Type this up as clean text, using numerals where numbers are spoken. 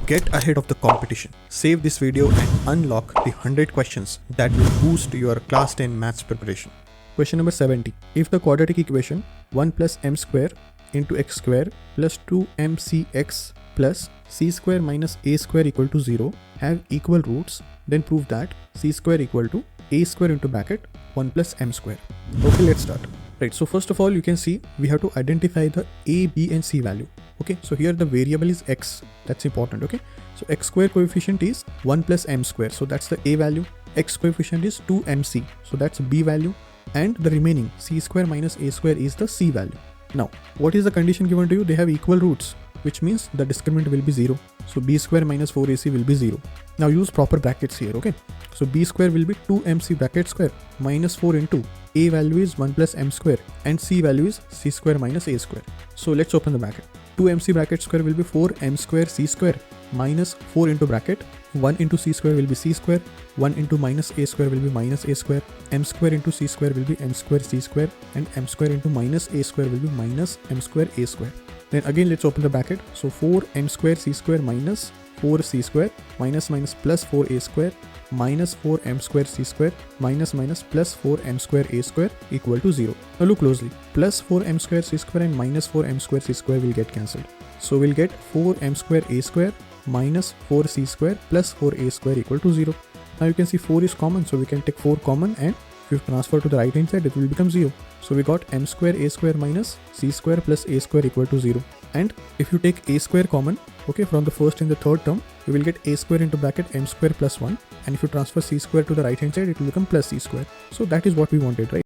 Get ahead of the competition. Save this video and unlock the 100 questions that will boost your class 10 maths preparation. Question number 70. If the quadratic equation 1 plus m square into x square plus 2mcx plus c square minus a square equal to 0 have equal roots, then prove that c square equal to a square into bracket 1 plus m square. Okay, let's start. Right, so first of all, you can see we have to identify the a, b and c value. Okay, so here the variable is x. That's important. Okay, so x square coefficient is 1 plus m square. So that's the a value. X coefficient is 2mc. So that's b value. And the remaining c square minus a square is the c value. Now, what is the condition given to you? They have equal roots, which means the discriminant will be 0. So b square minus 4ac will be 0. Now use proper brackets here. Okay, so b square will be 2mc bracket square minus 4 into a value is 1 plus m square and c value is c square minus a square. So let's open the bracket. 2mc bracket square will be 4m square c square minus 4 into bracket 1 into c square will be c square, 1 into minus a square will be minus a square, m square into c square will be m square c square, and m square into minus a square will be minus m square a square. Then again let's open the bracket. So 4m square c square minus 4c square minus minus plus 4a square minus 4m square c square minus minus plus 4m square a square equal to 0. Now look closely. Plus 4m square c square and minus 4m square c square will get cancelled. So we'll get 4m square a square minus 4c square plus 4a square equal to 0. Now you can see 4 is common, so we can take 4 common, and if you transfer to the right hand side it will become 0. So we got m square a square minus c square plus a square equal to 0. And if you take a square common, okay, from the first and the third term, you will get a square into bracket m square plus 1, and if you transfer c square to the right hand side it will become plus c square. So that is what we wanted, right?